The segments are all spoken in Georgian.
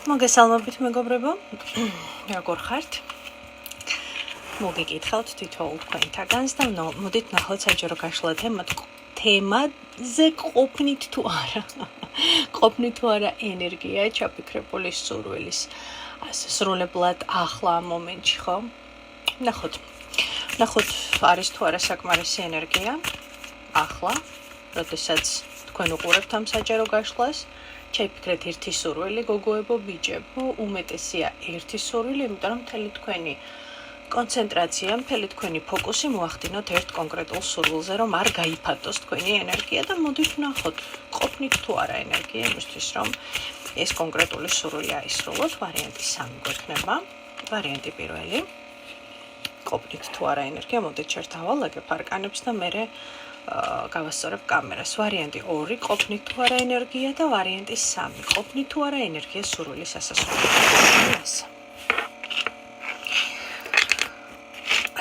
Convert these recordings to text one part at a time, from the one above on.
მოგესალმებით მეგობრებო, როგორ ხართ? მოგეკითხავთ თითოეულ თქვენთაგანს და მოდით ნახოთ საჯარო გაშლა თემაზე ყოფნით თუ არა. ყოფნით თუ არა ენერგია ჩაფიქრებული სურვილის ასასრულებლად ახლა ამ მომენტში, ხო? ნახოთ არის თუ არა საკმარისი ენერგია ახლა, როდესაც თქვენ უყურებთ ამ საჯარო გაშლას. Ჩაიფიქრეთ ერთი სურვილი, გოგოებო, ბიჭებო, უმეტესია ერთი სურვილი, იმიტომ რომ მთელი თქვენი კონცენტრაცია, მთელი თქვენი ფოკუსი მოახდინოთ ერთ კონკრეტულ სურვილზე, რომ არ გაიფათოს თქვენი ენერგია და მოდით ვნახოთ, ყოფნით თუ არა ენერგია იმისთვის, რომ ეს კონკრეტული სურვილი აისრულოთ. ვარიანტი 3 გვექნება. ვარიანტი პირველი. ყოფნით თუ არა ენერგია, მოდით შევთავალაგებ არკანებს და მერე გავასწორებ კამერას. ვარიანტი 2, ყოფნით თუ არა ენერგია და ვარიანტი 3, ყოფნით თუ არა ენერგია სურვილის ასასრულებლად.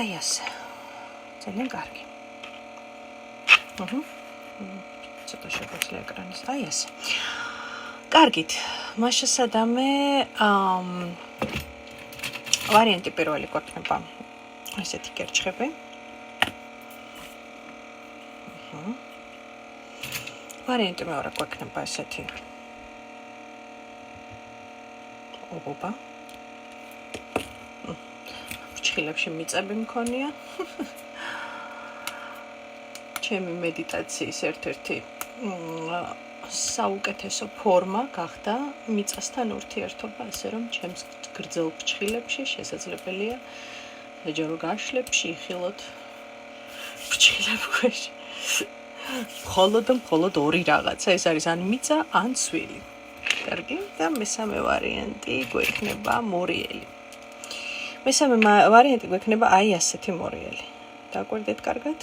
აი ასე. ძალიან კარგი. ცოტა შეგვიძლია ეკრანის. აი ასე. კარგით. მაშასადამე ვარიანტი პირველი გვექნება. ესეთი კერჩხები. ვარიანტი მეორე გვექნება ესეთი ობობა. ფრჩხილებში მიწები მქონია. ჩემი მედიტაციის ერთ-ერთი საუკეთესო ფორმა გახდა მიწასთან ურთიერთობა, ასე რომ ჩემს გრძელ ფრჩხილებში შესაძლებელია საჯარო გაშლებში იხილოთ ფრჩხილებ ქვეშ. მხოლოდ ორი რაღაცა, ეს არის ან მიწა, ან ცვილი. კარგი, და მესამე ვარიანტი გვექნება მორიელი. მესამე ვარიანტი გვექნება აი ასეთი მორიელი. დაგვერდეთ კარგად?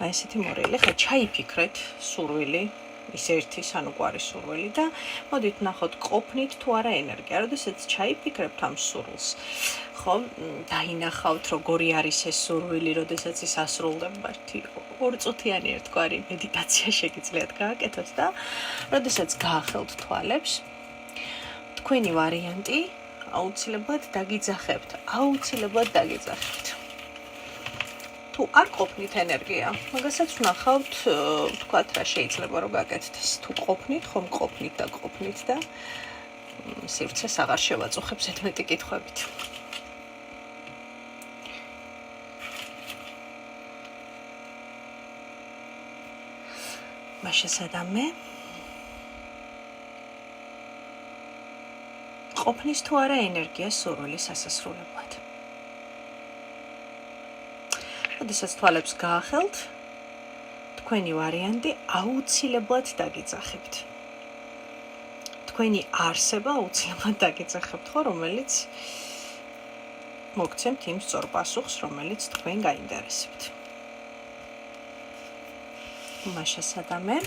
აი ესეთი მორიელი. ხა ჩაიფიქრეთ სურვილი, ის ერთი სანუკვარი სურვილი და მოდით ვნახოთ ყოფნით თუ არა ენერგია. როდესაც ჩაიფიქრებთ ამ სურვილს, ხო, დაინახავთ როგორი არის ეს სურვილი, როდესაც ის ასრულდება. 2 წუთიანი ერთგვარი მედიტაცია შეგიძლიათ გააკეთოთ და როდესაც გაახელთ თვალებს, თქვენი ვარიანტი აუცილებლად დაგიძახებთ. თუ არ ყოფნით ენერგია, მაგასაც ვნახავთ, თქვათ რა შეიძლება რომ გაკეთოთ. თუ ყოფნით, ხომ ყოფნით და სივრცეს აღარ შევაწუხებ ზედმეტი კითხვებით. მაშასადამე ყოფნის თუ არა ენერგია სურვილის ასასრულებლად. როდესაც თვალებს გაახელთ, თქვენი ვარიანტი აუცილებლად დაგიძახებთ. თქვენი არსება აუცილებლად დაგიძახებთ, ხო, რომელიც მოგცემთ იმ სწორ პასუხს, რომელიც თქვენ გაინტერესებთ. მაშასადამე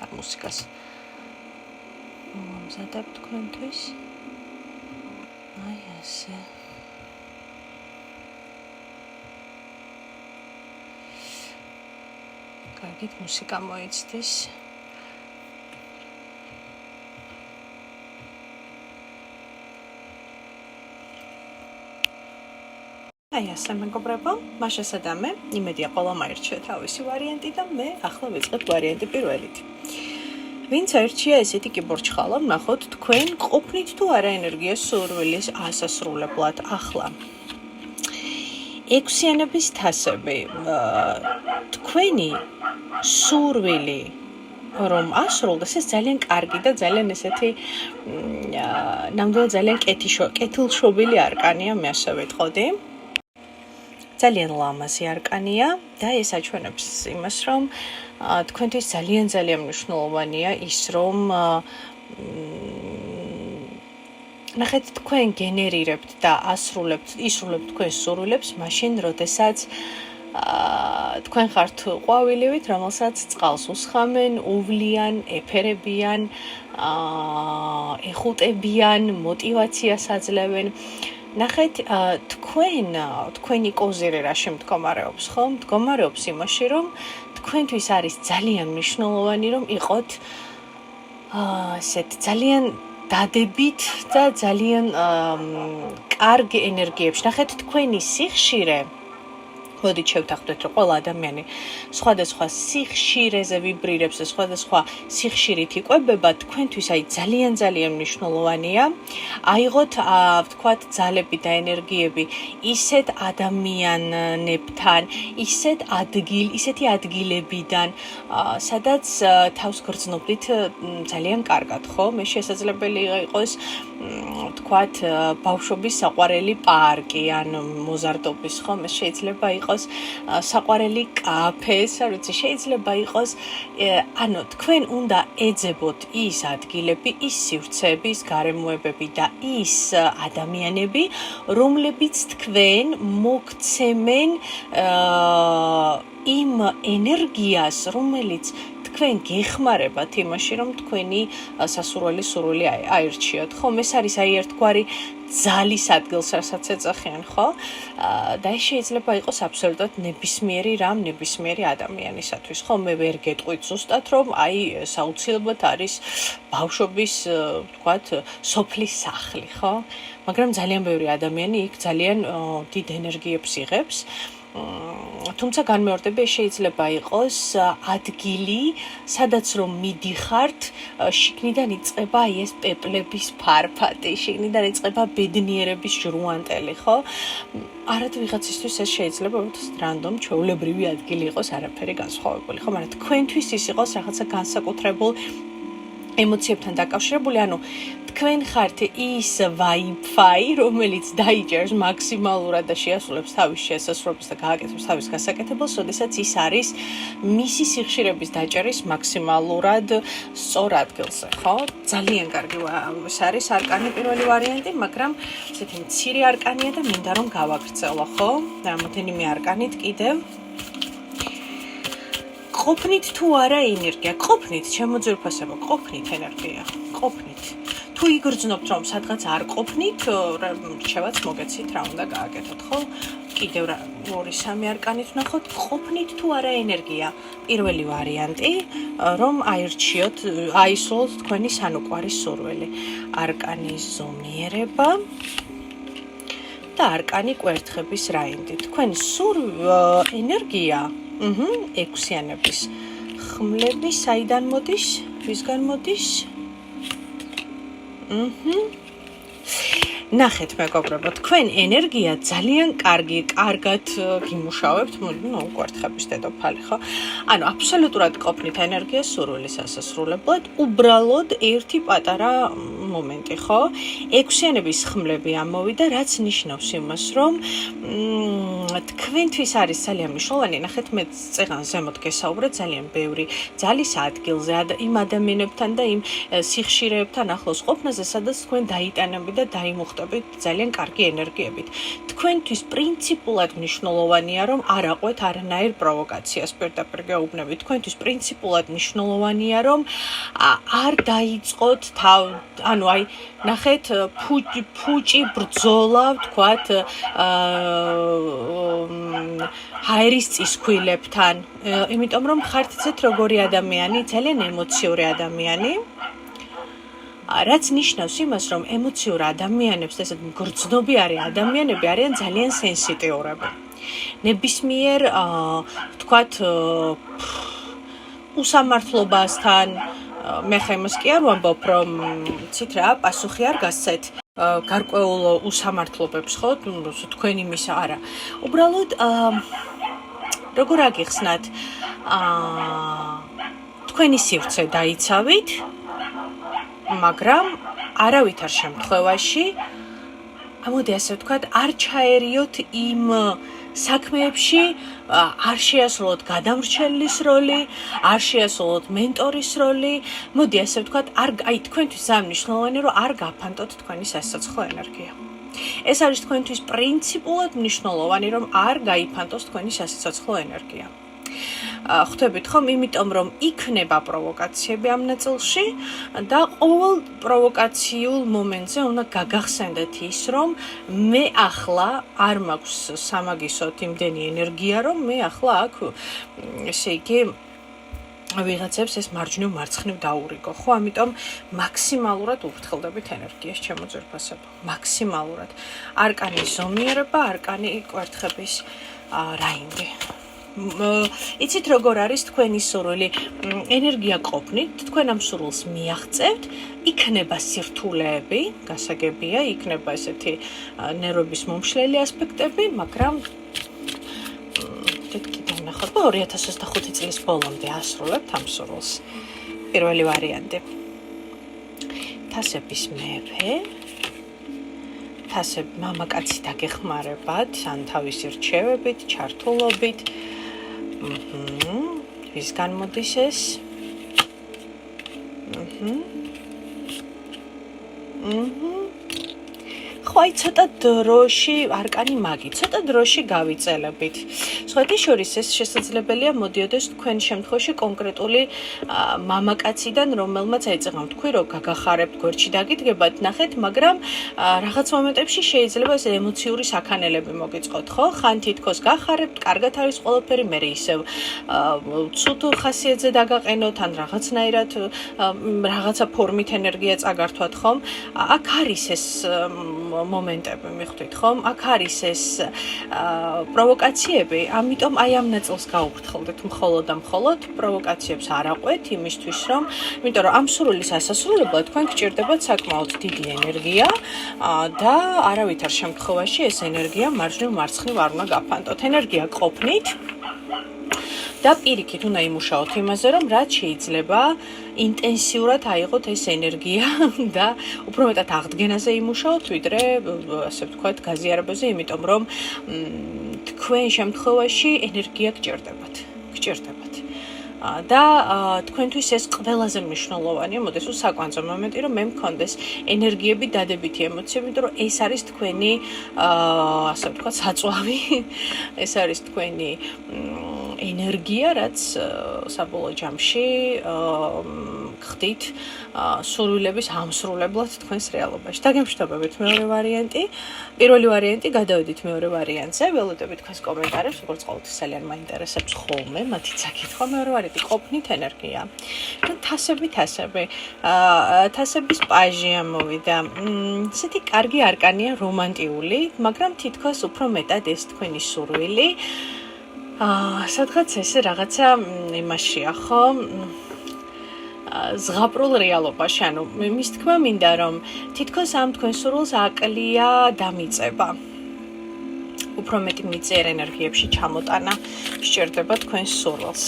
არ მუსიკას მომზადებ თქვენთვის. აი ასე. კარგით, მუსიკა მოიცდის. აი ასე მეგობრებო, მაშასადამე, იმედია ყველამ აირჩია თავისი ვარიანტი და მე ახლა ვიწყებ ვარიანტი პირველით. ვინც აირჩია ესეთი კიბორჩხალა, ვნახოთ თქვენ ყოფნით თუ არა ენერგია სურვილის ასასრულებლად ახლა. 6-იანების თასები. თქვენი სურვილი რომ ასრულდეს, ეს ძალიან კარგი და ძალიან ესეთი ნამდვილად ძალიან კეთილშობილი არკანია, მე ასე ვიტყოდი. ძალიან ლამაზი არკანია და ეს აჩვენებს იმას, რომ თქვენთვის ძალიან მნიშვნელოვანია ის, რომ ნახეთ, თქვენ გენერირებთ და ისრულებთ თქვენ სურვილებს მაშინ, როდესაც თქვენ ხართ ყვავილივით, რომელსაც წყალს უსხამენ, უვლიან, ეფერებიან, ეხუტებიან, მოტივაციას აძლევენ. ნახეთ, თქვენი კოზირი რაში მდგომარეობს, ხო? მდგომარეობს იმაში, რომ თქვენთვის არის ძალიან მნიშვნელოვანი, რომ იყოთ ასეთ ძალიან დადებით და ძალიან კარგ ენერგიებში. ნახეთ თქვენი სიხშირე მოდით შევთანხმდეთ, რომ ყველა ადამიანი სხვადასხვა სიხშირეზე ვიბრირებს და სხვადასხვა სიხშირით იკვებება, თქვენთვის ძალიან მნიშვნელოვანია აიღოთ, ვთქვათ, ძალები და ენერგიები ისეთ ადამიანებთან, ისეთი ადგილებიდან, სადაც თავს გრძნობდით ძალიან კარგად, ხო? მე შესაძლებელი იყოს, ვთქვათ, ბავშვობის საყვარელი პარკი ან მოზარდობის, ხო? მე შეიძლება იყოს საყვარელი კაფე, შეიძლება იყოს, თქვენ უნდა ეძებოთ ის ადგილები, ის სივრცეები, ის გარემოებები და ის ადამიანები, რომლებიც თქვენ მოგცემენ იმ ენერგიას, რომელიც თქვენ გეხმარებათ იმაში, რომ თქვენი სასურველი სურვილი აირჩიოთ, ხო? ეს არის ერთგვარი ძალის ადგილს, რასაც ეძახიან, ხო? და ეს შეიძლება იყოს აბსოლუტურად ნებისმიერი რამ, ნებისმიერი ადამიანისათვის, ხო? მე ვერ გეტყვით ზუსტად, რომ ეს აუცილებლად არის ბავშვობის, ვთქვათ, სოფლის სახლი, ხო? მაგრამ ძალიან ბევრი ადამიანი იქ ძალიან დიდ ენერგიებს იღებს. თუმცა განმეორდება შეიძლება იყოს ადგილი, სადაც რომ მიდიხართ, შიგნიდან იწყება ეს პეპლების ფარფატი, შიგნიდან იწყება ბედნიერების ჟრუანტელი, ხო? არად ვიღაცისთვის ეს შეიძლება რანდომ ჩვეულებრივი ადგილი იყოს, არაფერი განსხვავებული, ხო? მაგრამ თქვენთვის ის იყოს რაღაცა განსაკუთრებულ ემოციებთან დაკავშირებული, თქვენ ხართ ის Wi-Fi, რომელიც დაიჭერს მაქსიმალურად და შეასრულებს თავის შესასრულებს და გააკეთებს თავის გასაკეთებელს, როდესაც ის არის მისი სიხშირების დაჭერის მაქსიმალურად სწორ ადგილზე, ხო? ძალიან კარგი ეს არის არკანი პირველი ვარიანტი, მაგრამ ესეთი მცირე არკანია და მინდა რომ გავაგრძელო, ხო? რამდენიმე არკანით კიდევ ყოფნით თუ არა ენერგია, ყოფნით, ჩემო ძვირფასებო, ყოფნით ენერგია, ყოფნით. თუ იგრძნობთ, რომ სადღაც არ ყოფნით, რჩევაც მოგეცით, რა უნდა გააკეთოთ, ხო? კიდევ 2-3 არკანით ვნახოთ, ყოფნით თუ არა ენერგია. პირველი ვარიანტი, რომ აისრულოთ თქვენი სანუკვარი სურვილი. არკანი ზომიერება და არკანი კვერთხების რაინდი. თქვენი ენერგია ექვსიანების ხმლები საიდან მოდის? ვისგან მოდის? ნახეთ, მეგობრებო, თქვენ ენერგია ძალიან კარგად გიმუშავებთ, კვერთხების დედოფალი, ხო? აბსოლუტურად ყოფნით ენერგია სურვილის ასასრულებლად, უბრალოდ ერთი პატარა მომენტი, ხო? ექვსიანების ხმლები ამოვიდა, რაც ნიშნავს იმას, რომ თქვენთვის არის ძალიან მნიშვნელოვანი, ნახეთ, მე წეღან ზემოთ გესაუბრეთ ძალიან ბევრი ძალის ადგილზე, იმ ადამიანებთან და იმ სიხშირეებთან ახლოს ყოფნაზე, სადაც თქვენ დაიტანები და დაიმუხტებით ძალიან კარგი ენერგიებით. თქვენთვის პრინციპულად მნიშვნელოვანია, რომ არ აყვეთ არანაირ პროვოკაციას პირდაპირ გეუბნებით. თქვენთვის პრინციპულად მნიშვნელოვანია, რომ არ დაიწყოთ ნახეთ, ფუჭი ბრძოლა, ვთქვათ, ჰაერის წისქვილებთან, იმიტომ რომ ხართ ისეთ როგორი ადამიანი, ძალიან ემოციური ადამიანი, რაც ნიშნავს იმას, რომ ემოციურ ადამიანებს და ესეთ მგრძნობიარე ადამიანები არიან ძალიან სენსიტიურები. ნებისმიერ, ვთქვათ, უსამართლობასთან, მე ხა იმას კი არ ვამბობ, რომ ცით რა, პასუხი არ გასცეთ გარკვეულ უსამართლობებს, ხო? თქვენ იმისა არა. უბრალოდ როგორ აგიხსნათ, თქვენი სივრცე დაიცავით, მაგრამ არავითარ შემთხვევაში, მოდი ასე ვთქვათ, არ ჩაერიოთ იმ საქმეებში, არ შეასრულოთ გადამრჩელის როლი, არ შეასრულოთ მენტორის როლი, მოდი ასე ვთქვათ, თქვენთვის ძალიან მნიშვნელოვანია, რომ არ გაფანტოთ თქვენი სასიცოცხლო ენერგია. ეს არის თქვენთვის პრინციპულად მნიშვნელოვანი, რომ არ გაიფანტოს თქვენი სასიცოცხლო ენერგია. ხვდებით ხომ, იმიტომ რომ იქნება პროვოკაციები ამ ნაწილში და ყოველ პროვოკაციულ მომენტზე უნდა გაგახსენდეთ ის, რომ მე ახლა არ მაქვს სამაგისოდ იმდენი ენერგია, რომ მე ახლა აქ ესე იგი ვიღაცებს ეს მარჯვნივ მარცხნივ დაურიგო, ხო? ამიტომ მაქსიმალურად უბრთხილდებით ენერგიას ჩემო ძვირფასებო, მაქსიმალურად. არკანის ზომიერება, არკანი კვერთხების რაინდი. იცით როგორ არის თქვენი სურვილი? ენერგია ყოფნით, თქვენ ამ სურვილს მიაღწევთ, იქნება სირთულეები, გასაგებია, იქნება ესეთი ნერვების მომშლელი ასპექტები, მაგრამ კიდევ ნახოთ, 2025 წლის ბოლომდე ასრულებთ ამ სურვილს. პირველი ვარიანტი. თასების მეფე. თასები მამაკაცი დაგეხმარებათ, ან თავისი რჩევებით, ჩართულობით. ვისგან მოდის ეს? ხო, აი ცოტა დროში, არკანი მაგი, ცოტა დროში გავიწელებით. სხვათა შორის ეს შესაძლებელია მოდიოდეს თქვენ შემთხვევაში კონკრეტული მამაკაციდან, რომელმაც ეწეღავ თქვი, რომ გაგახარებთ, გვერდში დაგიდგებათ, ნახეთ, მაგრამ რაღაც მომენტებში შეიძლება ეს ემოციური საქანელები მოგიწყოთ, ხო? ხან თითქოს გახარებთ, კარგად არის ყველაფერი, მე ისევ ცუდ ხასიათზე დაგაყენოთ, ან რაღაცნაირად რაღაცა ფორმით ენერგია წაგართვათ, ხომ? აქ არის ეს მომენტები მიხვდით ხომ? აქ არის ეს პროვოკაციები, ამიტომ აი ამ ნაწილს გაუფრთხილდით მხოლოდ და მხოლოდ პროვოკაციებს არ აყვეთ იმისთვის, რომ, იმიტომ რომ ამ სურვილის ასასრულებლად თქვენ გჭირდებათ საკმაოდ დიდი ენერგია და არავითარ შემთხვევაში ეს ენერგია მარჯვნივ მარცხნივ არ უნდა გაფანტოთ. ენერგია ყოფნით და პირიქით უნდა იმუშაოთ იმაზე, რომ რაც შეიძლება ინტენსიურად აიღოთ ეს ენერგია და უფრო მეტად აღდგენაზე იმუშაოთ, ვიდრე ასე ვთქვათ, გაზიარებაზე, იმიტომ რომ თქვენ შემთხვევაში ენერგია გჭირდებათ. და თქვენთვის ეს ყველაზე მნიშვნელოვანია, მოდეს საკванძო მომენტი, რომ მე მქონდეს ენერგიები, დადებითი ემოციები, იმიტომ რომ ეს არის თქვენი ასე ვთქვათ, საწვავი, ეს არის თქვენი ენერგია, რაც საბოლოო ჯამში ხდით სურვილების ამსრულებლად თქვენს რეალობაში. დაგემშვიდობებით მეორე ვარიანტი. პირველი ვარიანტი, გადავედით მეორე ვარიანტზე, ველოდებით თქვენს კომენტარებს, როგორც ყოველთვის ძალიან მაინტერესებს ხოლმე, მათი საკითხვა. მეორე ვარიანტი ყოფნით ენერგია. თასების პაჟი ამოვიდა. ესეთი კარგი არკანია, რომანტიული, მაგრამ თითქოს უფრო მეტად ეს თქვენი სურვილი სადღაც ესე რაღაცა იმაშია, ხო? ზღაპრულ რეალობაში, ანუ მის თქმა მინდა, რომ თითქოს ამ თქვენ სურვილს აკლია დამიწება. უფრო მეტი მიწერ ენერგიებში ჩამოტანა სჭირდება თქვენს სურვილს.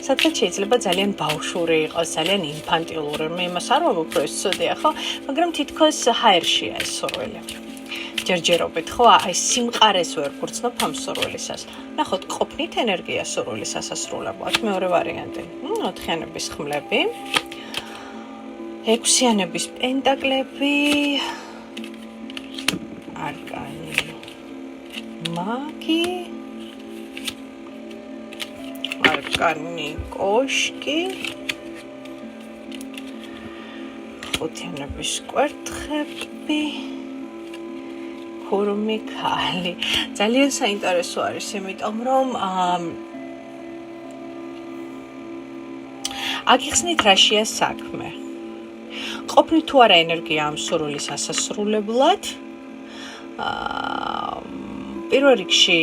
სადღაც შეიძლება ძალიან ბავშვური იყოს, ძალიან ინფანტილური, მე იმას არ ვამბობ, რომ ეს ცუდია, ხო? მაგრამ თითქოს ჰაერშია ეს სურვილი. ჯერჯერობით, ხო, აი სიმყარეს ვერ გვრცნობ ამ სურვილისას. ნახოთ, ყოფნით ენერგია სურვილის ასასრულებლად. მეორე ვარიანტი. 4-იანების ხმლები. 6-იანების პენტაკლები. არკანი მაგი. არკანი კოშკი. 5-იანების კვერთხები. ქურმიკალი. ძალიან საინტერესო არის, იმიტომ რომ აგიხსნით რაშია საქმე. ყოფნით თუ არა ენერგია ამ სურვილის ასასრულებლად, პირველ რიგში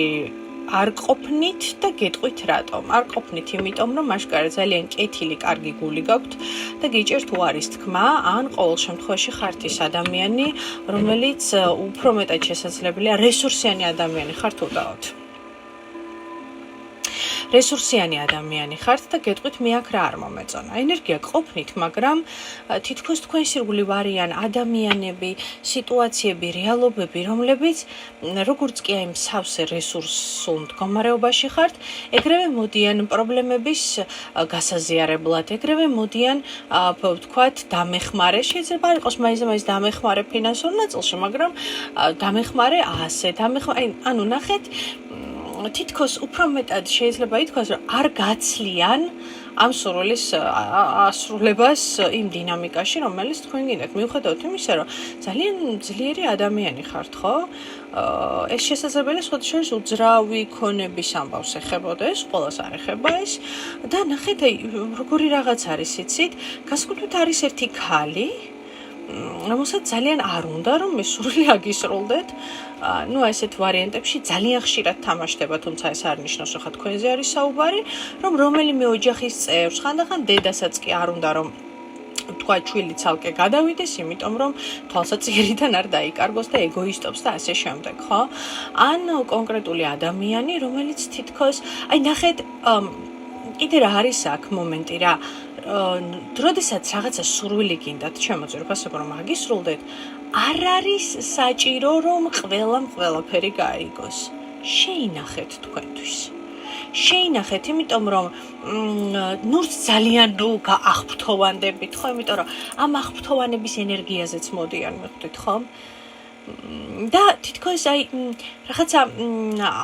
არ ყოფნით და გეტყვით რატომ. არ ყოფნით იმიტომ, რომ აშკარა ძალიან კეთილი, კარგი გული გაქვთ და გიჭირთ უარის თქმა, ან ყოველ შემთხვევაში ხართ ის ადამიანი, რომელიც უფრო მეტად შესაძლებელია რესურსიანი ადამიანი ხართ უდაოდ. რესურსიანი ადამიანი ხართ და გეტყვით მე აქ რა არ მომეწონა. ენერგია ყოფნით, მაგრამ თითქოს თქვენს ირგვლივ არიან ადამიანები, სიტუაციები, რეალობები, რომლებიც როგორც კი აი მსავსე რესურსულ მდგომარეობაში ხართ, ეგრევე მოდიან პრობლემების გასაზიარებლად, ეგრევე მოდიან ვთქვათ, დამეხმარე, შეიძლება არ იყოს მაინც დამეხმარე ფინანსურ ნაწილში, მაგრამ დამეხმარე ასე, ანუ ნახეთ, თითქოს უფრო მეტად შეიძლება ითქვას, რომ არ გაცლიან ამ სურვილის ასრულებას იმ დინამიკაში, რომელიც თქვენ გინდათ. მიუხედავად იმისა, რომ ძალიან ძლიერი ადამიანი ხართ, ხო? ეს შესაძლებელია სხვადასხვა უძრავი ქონების ამბავს ეხებოდეს, ყველას არ ეხება ეს და ნახეთ, როგორი რაღაც არის, იცით? განსაკუთრებით არის ერთი ქალი, რომელსაც ძალიან არ უნდა რომ ეს სურვილი აგისრულდეთ. ნუ ესეთ ვარიანტებში ძალიან ხშირად თამაშდება, თუმცა ეს არ ნიშნავს, რომ თქვენზე არის საუბარი, რომ რომელიმე ოჯახის წევრს, ხანდახან დედასაც კი არ უნდა რომ თქვა ჩვილი ცალკე გადავიდეს, იმიტომ რომ თვალსაჩინარიდან არ დაიკარგოს და ეგოისტობს და ასე შემდეგ, ხო? ან კონკრეტული ადამიანი, რომელიც თითქოს, აი ნახეთ, კიდე რა არის აქ მომენტი რა როდესაც რაღაცა სურვილი გინდათ შემოძვირფასება რომ აგისრულდეთ, არ არის საჭირო რომ ყველაფერი გაიგოს. შეინახეთ თქვენთვის. შეინახეთ, იმიტომ რომ ნურს ძალიან გაახფრთოვანდებით, ხო? იმიტომ რომ ამ ახფრთოვანების ენერგიაზეც მოდიან, მიხვდით, ხო? და თითქოს აი რაღაცა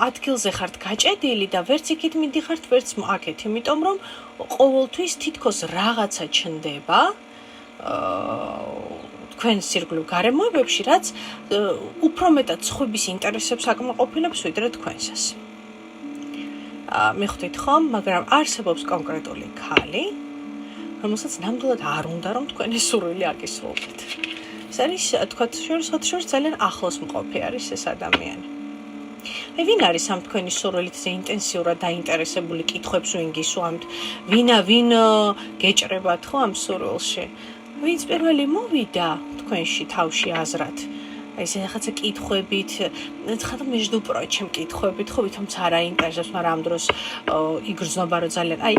ადგილზე ხართ გაჭედილი და ვერც იქით მიდიხართ, ვერც აქეთ, იმიტომ რომ ყოველთვის თითქოს რაღაცა ჩნდება თქვენ სირგლივ გარემოებებში, რაც უფრო მეტად სხვების ინტერესებს აკმაყოფილებს, ვიდრე თქვენსას. მიხვდით ხომ, მაგრამ არსებობს კონკრეტული ქალი, რომელსაც ნამდვილად არ უნდა რომ თქვენი სურვილი აგისრულდეთ. ეს არის თქვათ შორის ძალიან ახლოს მყოფი არის ეს ადამიანი. აი ვინ არის ამ თქვენი სურვილით ინტენსიურად დაინტერესებული კითხვებს ვინ გისვამთ, ვინ გეჭრებათ ხო ამ სურვილში? ვინც პირველი მოვიდა თქვენში თავში აზრად. აი ეს რაღაცა კითხვებით, ხათა მეждупрочим კითხვებით, ხო თუმცა არ აინტერესებს, მაგრამ ამ დროს იგრძნობა რომ ძალიან, აი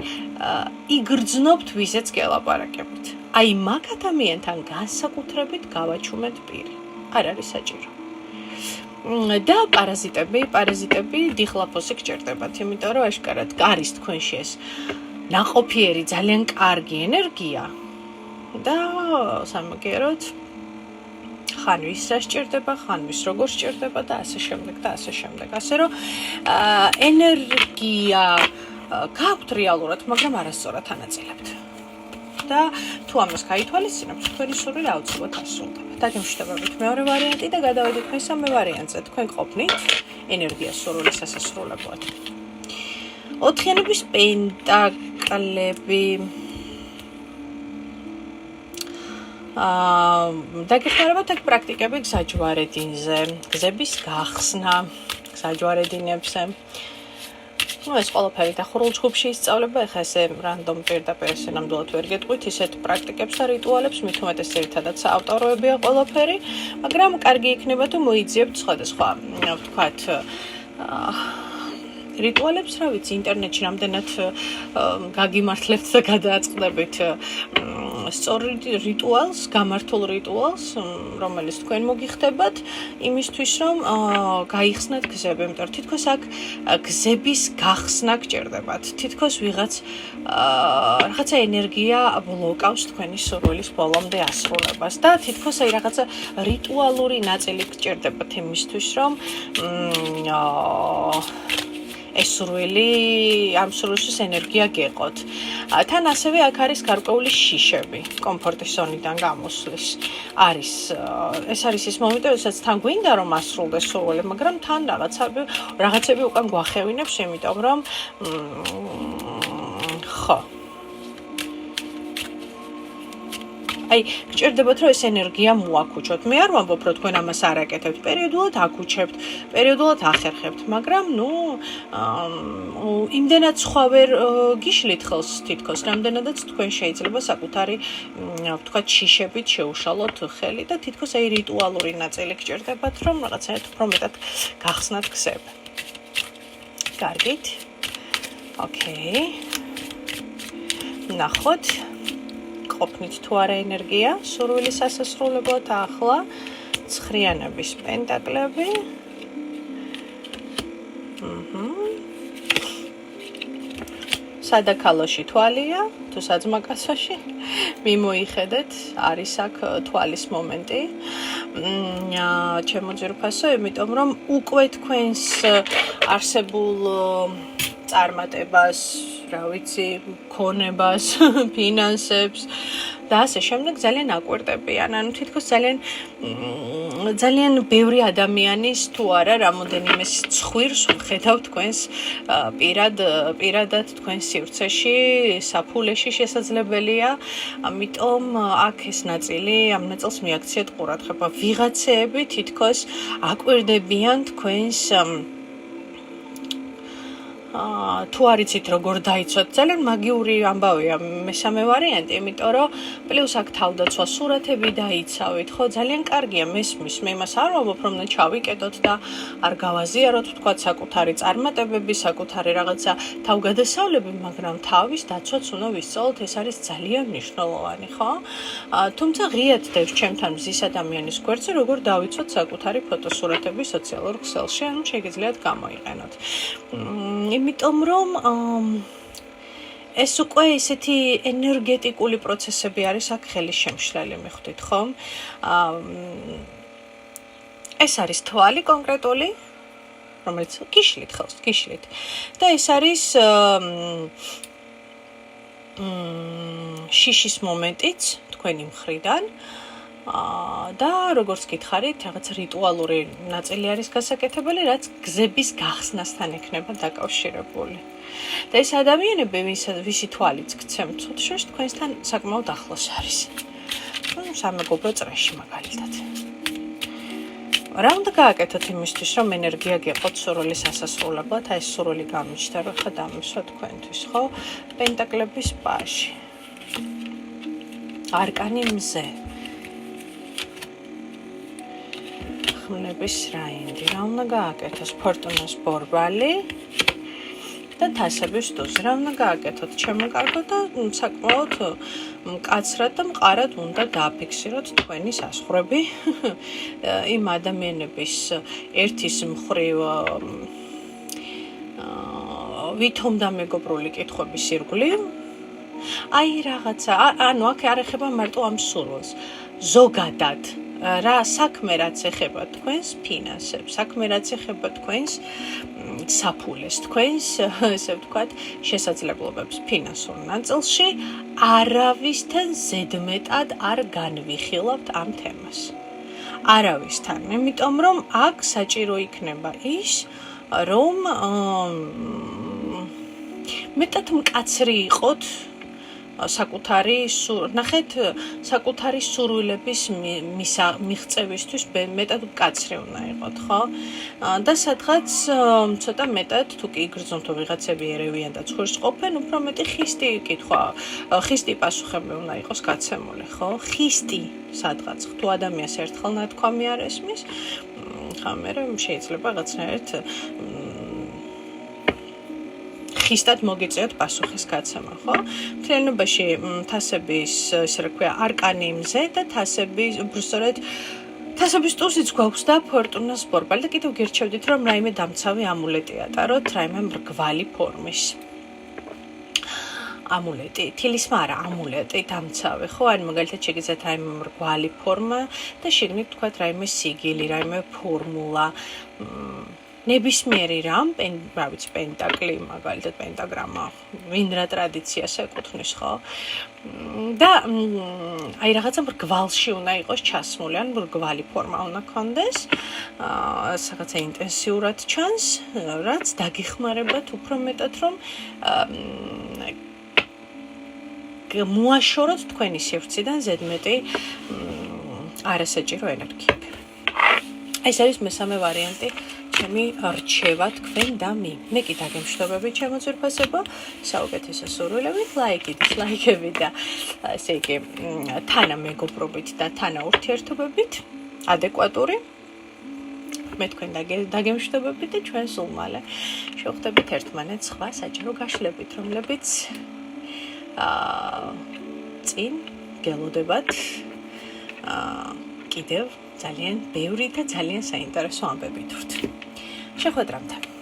იგრძნობთ ვიზეც გელაპარაკებთ. აი მაგ ადამიანთან განსაკუთრებით გავაჩუმეთ პირი. არ არის საჭირო. და პარაზიტები დიხლაფოსი გჭირდებათ, იმიტომ რომ აშკარად არის თქვენში ეს ნაყოფიერი ძალიან კარგი ენერგია და სამაგეროდ ხან ვის რა სჭირდება, ხან ვის როგორ სჭირდება და ასე შემდეგ და ასე შემდეგ. ასე რომ ენერგია გაქვთ რეალურად, მაგრამ არასწორად ანაწილებთ. და თუ ამას გაითვალისწინებთ, თქვენი სურვილი აუცილებლად ასრულდება. დაგემშვიდობებით მეორე ვარიანტი და გადავედით მესამე ვარიანტზე. თქვენ ყოფნით ენერგიას სურვილის ასასრულებლად. ოთხიანების პენტაკლები დაგეხმარებათ აქ პრაქტიკები გზაჯვარედინზე, გზების გახსნა გზაჯვარედინებზე. ეს ყველაფერი დახურულ ჯგუფში ისწავლება, ეხლა ესე რანდომ პირდაპირ ესე ნამდვილად ვერ გეტყვით ისეთ პრაქტიკებს და რიტუალებს, მით უმეტეს ერთადაც ავტოროებია ყველაფერი, მაგრამ კარგი იქნება თუ მოიძიებთ სხვადასხვა, ვთქვათ, რიტუალებს, რა ვიცი, ინტერნეტში რამდენად გაგიმართლებთ და გადააწყდებით სწორ რიტუალს, გამართულ რიტუალს, რომელიც თქვენ მოგიხდებათ, იმისთვის რომ გაიხსნათ გზები, იმიტომ რომ თითქოს აქ გზების გახსნა გჭირდებათ. თითქოს ვიღაც რაღაცა ენერგია ბლოკავს თქვენი სურვილის ბოლომდე ასრულებას და თითქოს აი რაღაცა რიტუალური ნაწილი გჭირდებათ იმისთვის, რომ ეს სურვილი, ამ სურვილის ენერგია გეყოთ. თან ასევე აქ არის გარკვეული შიშები, კომფორტის ზონიდან გამოსვლის. ეს არის ის მომენტი, როდესაც თან გვინდა რომ ასრულდეს სურვილი, მაგრამ თან რაღაცები უკან გვახევინებს, იმიტომ რომ ხო. აი, გჭირდებათ რომ ეს ენერგია მოაქუჩოთ. მე არ ვამბობ რომ თქვენ ამას არ აკეთებთ, პერიოდულად აქუჩებთ, პერიოდულად ახერხებთ, მაგრამ იმდენად სხვა ვერ გიშლით ხელს თითქოს, რამდენადაც თქვენ შეიძლება საკუთარი, ვთქვათ, შიშებით შეუშალოთ ხელი და თითქოს აი რიტუალური ნაწილი გჭირდებათ, რომ რაღაცაერთ უფრო მეტად გახსნათ გზები. კარგით. ოკეი. ნახოთ. ყოფნით თუ არა ენერგია, სურვილის ასასრულებლად ახლა ცხრიანების პენტაკლები. სადაქალოში თვალია, თუ საძმაკაცოში, მიმოიხედეთ, არის აქ თვალის მომენტი. ჩემო ძვირფასო, იმიტომ რომ უკვე თქვენს არსებულ წარმატებას რა ვიცი, ქონებას, ფინანსებს და ასე შემდეგ ძალიან აკვირდებიან. ანუ თითქოს ძალიან ბევრი ადამიანის თუ არა რამოდენიმე ცხვირს ხედავ თქვენს პირადად თქვენს სივრცეში, საფულეში შესაძლებელია. ამიტომ აქ ეს ნაწილი, ამ ნაწილს მიაქციეთ ყურადღება. ვიღაცეები თითქოს აკვირდებიან თქვენს თუ არ იცით როგორ დაიცვათ, ძალიან მაგიური ამბავია მესამე ვარიანტი, იმიტომ რომ პლუს აქ თავდაცვა სურათები დაიცავით, ხო, ძალიან კარგია მესმის, მე იმას არ ვამბობ, რომ ჩავიკეტოთ და არ გავაზიაროთ, თქვათ, საკუთარი წარმატებები, საკუთარი რაღაცა თავგადასავლები, მაგრამ თავის დაცვაც უნდა ვისწავლოთ, ეს არის ძალიან მნიშვნელოვანი, ხო? თუმცა ღიად დევს ჩემთან მზის ადამიანის გვერდზე, როგორ დავიცვათ საკუთარი ფოტოსურათები სოციალურ ქსელში, ანუ შეგიძლიათ გამოიყენოთ. იმიტომ რომ ეს უკვე ისეთი ენერგეტიკული პროცესები არის აქ ხელის შემშლელი მიხვდით ხომ? ეს არის თვალი კონკრეტული, რომელიც გიშლით ხელს, გიშლით. და ეს არის შიშის მომენტიც თქვენი მხრიდან. და როგორც გითხარით, რაღაც რიტუალური ნაწილი არის გასაკეთებელი, რაც გზების გახსნასთან ექნება დაკავშირებული. და ეს ადამიანები, ვისი თვალიც გცემთ, შორს თქვენსთან საკმაოდ ახლოს არის. სამეგობრო წრეში მაგალითად. რა უნდა გააკეთოთ იმისთვის, რომ ენერგია გეყოთ სურვილის ასასრულებლად, აი ეს სურვილი გამიჩნდა, ხა დამისვა თქვენთვის, ხო? პენტაკლების პაჟი. არკანი მზე. ხმლების რაინდი, რა უნდა გააკეთოს? ფორტუნას ბორბალი და თასების ტუზი. რა უნდა გააკეთოთ? შემოკარგოთ და საკმაოდ მკაცრად და მყარად უნდა დააფიქსიროთ თქვენი საზღვრები იმ ადამიანების ერთის მხრივ ვითომ და მეგობრული კითხვების ირგვლივ. აი რაღაცა, ანუ აქ არ ეხება მარტო ამ სურვილს. ზოგადად რა საქმე რაც ეხება თქვენს ფინანსებს, საქმე რაც ეხება თქვენს საფულეს, თქვენს, ესე ვთქვათ, შესაძლებლობებს ფინანსურ ნაწილში, არავისთან ზედმეტად არ განვიხილავთ ამ თემას. არავისთან, იმიტომ რომ აქ საჭირო იქნება ის, რომ მეტად მკაცრი იყოთ საკუთარი სურვილების მიღწევისთვის მეტად მკაცრი უნდა იყოთ, ხო? და სადღაც ცოტა მეტად თუ კი იგრძნობთ ვიღაცები ერევიან და ცხვირს ყოფენ, უფრო მეტი ხისტი პასუხები უნდა იყოს გაცემული, ხო? ხისტი სადღაც თუ ადამიანს ერთხელ ნათქვამი არ ესმის, ხა მე შეიძლება რაღაცნაირად ხისტად მოგიწევთ პასუხის გაცემა, ხო? მთლიანობაში თასების, ესე რა ქვია, არკანი მზე და თასების, უბრალოდ თასების ტუსიც გვაქვს და ფორტუნას ბორბალი და კიდევ გირჩევდით, რომ რაიმე დამცავი ამულეტი ატაროთ, რაიმე მრგვალი ფორმის. ამულეტი, თილისმა არა, ამულეტი დამცავი, ხო? ან მაგალითად შეგიძლიათ რაიმე მრგვალი ფორმა და შეგნით თქვათ რაიმე სიგილი, რაიმე ფორმულა. ნებისმიერი რამ, რა ვიცი, პენტაკლი, მაგალითად პენტაგრამა, ვინ რა ტრადიციას ეკუთვნის, ხო? და აი რაღაცა მრგვალში უნდა იყოს ჩასმული, ან მრგვალი ფორმა უნდა ქონდეს, რაღაცა ინტენსიურად ჩანს, რაც დაგეხმარებათ უფრო მეტად, რომ მოაშოროთ თქვენი სივრციდან ზედმეტი არასაჭირო ენერგიები. ეს არის მესამე ვარიანტი. ჩემი რჩევა თქვენ და მე კი დაგემშვიდობებით ჩემო ძვირფასებო, საუკეთესო სურვილებით, ლაიქები და ესე იგი თანამეგობრობით და თანაურთიერთობებით, ადეკვატური. მე თქვენ დაგემშვიდობებით და ჩვენ სულ მალე შევხვდებით ერთმანეთს სხვა საჭირო გაშლებით, რომლებიც წინ გელოდებათ კიდევ ძალიან ბევრი და ძალიან საინტერესო ამბებით. შეხვედრამდე.